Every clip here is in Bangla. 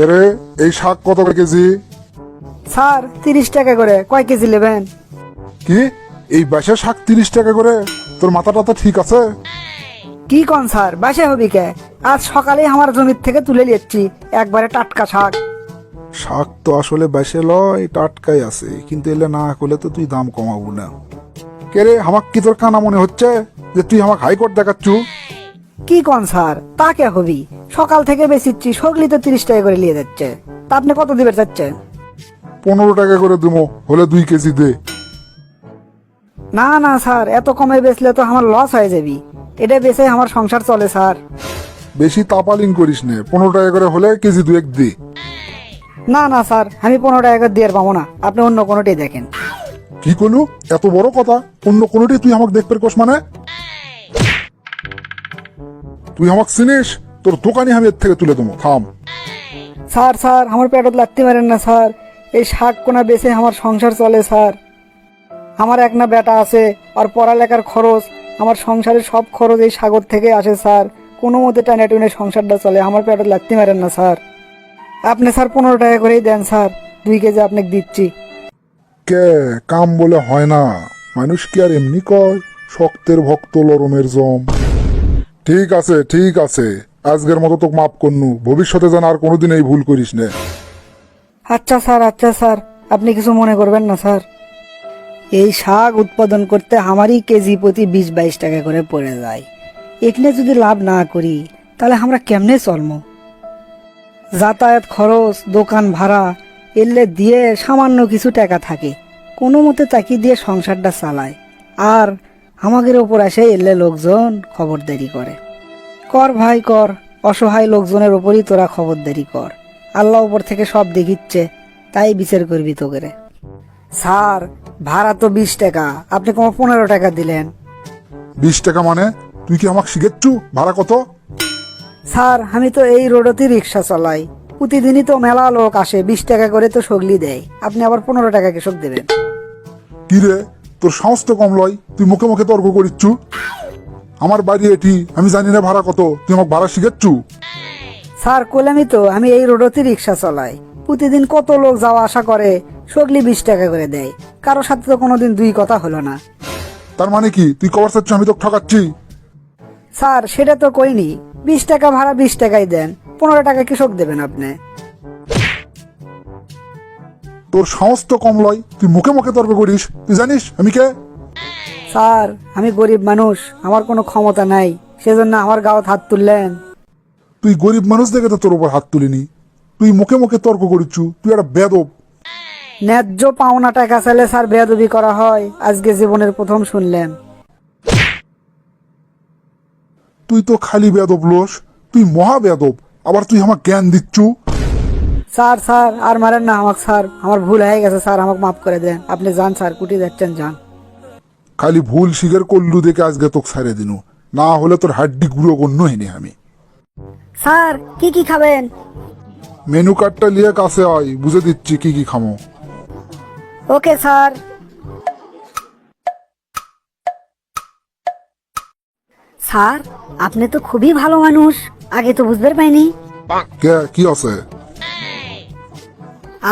এরে এই শাক কত করে কেজি? স্যার 30 টাকা করে, কয় কেজি নেবেন? কি এই বাসা শাক 30 টাকা করে? তোর মাথা টাথা ঠিক আছে? কি কন স্যার, বাসে হবি কে? আজ সকালেই আমার জমির থেকে তুলে নিচ্ছি একবারে টাটকা শাক। শাক তো আসলে বাসে লয়, টাটকাই আছে, কিন্তু এলে না করলে তো তুই দাম কমাবো না। কে রে, আমাক কি তোর কানা মনে হচ্ছে যে তুই আমাকে হাইকোর্ট দেখাচ্ছু? কি কন স্যার, তা কে হবি? সকাল থেকে বেচিচ্ছি, সগলি তো 30 টাকা করে নিয়ে যাচ্ছে। তা আপনি কত দিবে চাচ্ছেন? 15 টাকা করে দেবো, হলে 2 কেজি দে। না না স্যার, এত কমে বেচলে তো আমার লস হয়ে যাবি। এটা বেচে আমার সংসার চলে স্যার। বেশি তাপালিং করিস নে, 15 টাকা করে হলে কেজি 2 দে। না না স্যার, আমি 15 টাকা করে দিয়ে পাবো না, আপনি অন্য কোনোটি দেখেন। কি করলু? এত বড় কথা? অন্য কোনোটি তুই আমাকে দেখতে কোস মানে? তুই আমাকে চিনিস? তোর দোকানে আমি এর থেকে তুলে দেবো, থাম। স্যার স্যার, আমার পেটত লাগতে পারেন না স্যার। এই শাক কোনা বেচে আমার সংসার চলে স্যার। আমার এক না বেটা আছে, আর পড়ালেখার খরচ, আমার সংসারের সব খরচ এই সাগর থেকে আসে স্যার। কোনো মতে টানে টুনে সংসারটা চলে, আমার পেটত লাগতে পারেন না স্যার। আপনি স্যার 15 টাকা করেই দেন স্যার, 2 কেজি আপনাকে দিচ্ছি। কে কাম বলে হয় না? মানুষ কি আর এমনি কয় শক্তের ভক্ত লরমের জম? ঠিক আছে ঠিক আছে, আজকের মতো তোকে মাফ করনু, ভবিষ্যতে যেন আর কোনোদিন এই ভুল করিস না। আচ্ছা স্যার, আপনি কিছু মনে করবেন না স্যার। এই শাক উৎপাদন করতে আমারই কেজি প্রতি 20-22 টাকা করে পড়ে যায়। এখানে যদি লাভ না করি তাহলে আমরা কেমনে চলবো? যাতায়াত খরচ, দোকান ভাড়া এলে দিয়ে সামান্য কিছু টাকা থাকে, কোনো মতে তাকি দিয়ে সংসারটা চালায়। আর আমাদের ওপর আসে এলে লোকজন খবরদারি করে। কর ভাই কর, অসহায় লোকজনের ওপরই তোরা খবরদারি কর। আল্লাহ ওপর থেকে সব দেখিচ্ছে, তাই বিচার করবি তো করে। স্যার ভাড়া তো 20 টাকা, আপনি কম 15 টাকা দিলেন। 20 টাকা মানে? তুই কি আমাকে শিখেচ্ছু ভাড়া কত? স্যার আমি তো এই রোডতেই রিক্সা চালাই, প্রতিদিনই তো মেলা লোক আসে, 20 টাকা করে তো সগলি দেয়, আপনি আবার 15 টাকা কৃষক দেবেন? কি রে, তোর সাহস তো কম লয়, তুই মুখে মুখে তর্ক করিচ্ছু। আমার বাড়ি এটি, আমি জানি না ভাড়া কত, তুই আমাকে ভাড়া শিখেচ্ছু? স্যার কইলামই তো, আমি এই রোডতেই রিক্সা চালাই, প্রতিদিন কত লোক যাওয়া আসা করে, সগলি 20 টাকা করে দেয়। কারো সাথে তো কোনোদিন দুই কথা হলো না। তার মানে কি তুই কবার চাচ্ছ আমি তোকে ঠকাচ্ছি? স্যার সেটা তো কইনি, 20 টাকা ভাড়া 20 টাকাই দেন, 15 টাকা কৃষক দেবেন আপনি। তোর সাহস তো কম লয়, তুই মুখে মুখে তর্ক করিস, তুই জানিস আমি কে? স্যার আমি গরিব মানুষ, আমার কোনো ক্ষমতা নাই, সেজন্য আমার গাঁত হাত তুললেন? তুই গরিব মানুষ দেখে তো তোর উপর হাত তুলিনি, তুই মুখে মুখে তর্ক করিচ্ছু, তুই একটা বেদব। ন্যায্য পাওনা টাকা চাইলে স্যার বেয়াদবি করা হয়, আজকে জীবনের প্রথম শুনলেন। তুই তো খালি বেদব লোস, তুই মহা বেদব, আবার তুই আমার জ্ঞান দিচ্ছু। স্যার আর মারেন না আমাকে স্যার, আমার ভুল হয়ে গেছে স্যার, আমাকে মাফ করে দেন। আপনি যান স্যার, কুটি যাচ্ছেন যান। খালি ভুল স্বীকার করলু দেখে আজকে তোকে ছাড়ে দিনু, না হলে তোর হাড্ডি গুঁড়ো গণ্য হয়নি আমি। স্যার কি কি খাবেন? মেনু কার্ডটা নিয়ে কাছে আয়, বুঝে দিচ্ছি কি কি খামো। Okay sir. স্যার আপনি তো খুবই ভালো মানুষ, আগে তো বুঝতে পাইনি। কে কি আছে?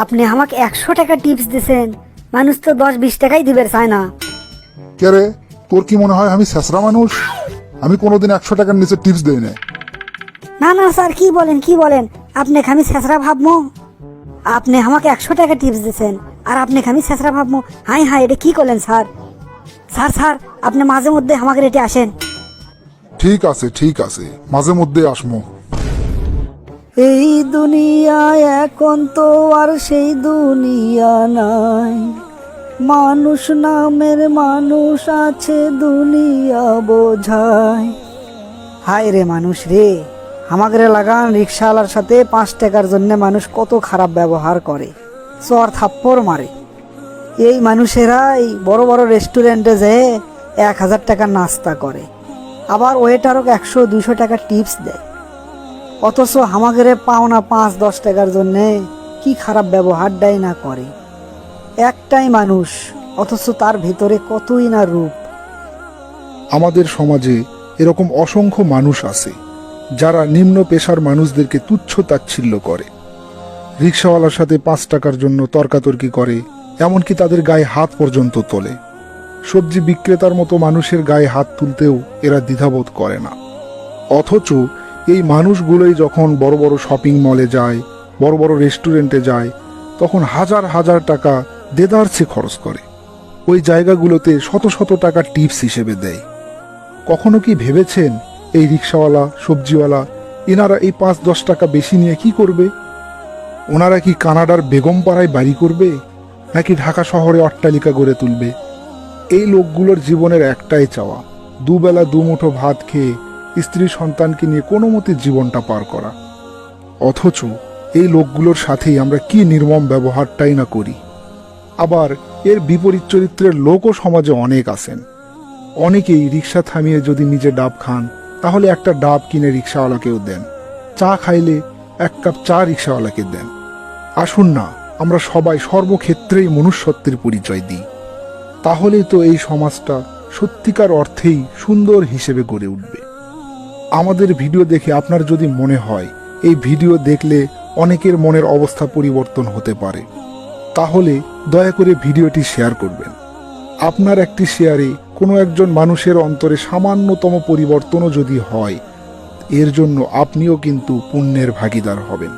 আপনি আমাকে 100 টাকা টিপস দিছেন, মানুষ তো 10-20 টাকাই দিবে চায় না। কে রে, তোর কি মনে হয় আমি শেষরা মানুষ? আমি কোনোদিন 100 টাকার নিচে টিপস দেই না। না না স্যার, কি বলেন, আপনি আমি ছেঁচড়া ভাবমো? আপনি আমাকে 100 টাকা টিপস দিছেন আর আপনি আমি ছেঁচড়া ভাবমো? হাই এটা কি করলেন স্যার? স্যার আপনি মাঝে মধ্যে আমাকে রেটে আসেন। ঠিক আছে, মাঝে মধ্যে আসমো। এই দুনিয়ায় এখন তো আর সেই দুনিয়া নাই, মানুষ নামের মানুষ আছে দুনিয়া বোঝায়। হায় রে মানুষ রে, আমাদের লাগান রিক্সাওয়ালার সাথে 5 টাকার জন্য মানুষ কত খারাপ ব্যবহার করে, চর থাপ্পড় মারে। এই মানুষেরাই বড় বড় রেস্টুরেন্টে যেয়ে 1000 টাকার নাস্তা করে, আবার ওয়েটারও 100-200 টাকা টিপস দেয়। অথচ আমাদের পাওনা 5-10 টাকার জন্যে কি খারাপ ব্যবহারটাই না করে। একটাই মানুষ, অথচ তার ভিতরে কতই না রূপ। আমাদের সমাজে এরকম অসংখ্য মানুষ আছে যারা নিম্ন পেশার মানুষদেরকে তুচ্ছ তাচ্ছিল্য করে। রিক্সাওয়ালার সাথে 5 টাকার জন্য তর্কাতর্কি করে, এমনকি তাদের গায়ে হাত পর্যন্ত তোলে। সবজি বিক্রেতার মতো মানুষের গায়ে হাত তুলতেও এরা দ্বিধাবোধ করে না। অথচ এই মানুষগুলোই যখন বড় বড় শপিং মলে যায়, বড় বড় রেস্টুরেন্টে যায়, তখন হাজার হাজার টাকা দেদারছে খরচ করে। ওই জায়গাগুলোতে শত শত টাকা টিপস হিসেবে দেয়। কখনো কি ভেবেছেন এই রিক্সাওয়ালা, সবজিওয়ালা, এনারা এই 5-10 টাকা বেশি নিয়ে কি করবে? ওনারা কি কানাডার বেগমপাড়ায় বাড়ি করবে, নাকি ঢাকা শহরে অট্টালিকা গড়ে তুলবে? এই লোকগুলোর জীবনের একটাই চাওয়া, দুবেলা দুমুঠো ভাত খেয়ে স্ত্রী সন্তানকে নিয়ে কোনো মতে জীবনটা পার করা। অথচ এই লোকগুলোর সাথেই আমরা কি নির্মম ব্যবহারটাই না করি। আবার এর বিপরীত চরিত্রের লোকও সমাজে অনেক আছেন। অনেকেই রিক্সা থামিয়ে যদি নিজে ডাব খান, তাহলে একটা ডাব কিনে রিক্সাওয়ালাকেও দেন। চা খাইলে 1 কাপ চা রিক্সাওয়ালাকে দেন। আসুন না, আমরা সবাই সর্বক্ষেত্রেই মনুষ্যত্বের পরিচয় দিই। তাহলেই তো এই সমাজটা সত্যিকার অর্থেই সুন্দর হিসেবে গড়ে উঠবে। আমাদের ভিডিও দেখে আপনার যদি মনে হয় এই ভিডিও দেখলে অনেকের মনের অবস্থা পরিবর্তন হতে পারে, তাহলে দয়া করে ভিডিওটি শেয়ার করবেন। আপনার একটি শেয়ারে কোনো একজন মানুষের অন্তরে সামান্যতম পরিবর্তনও যদি হয়, এর জন্য আপনিও কিন্তু পুণ্যের ভাগীদার হবেন।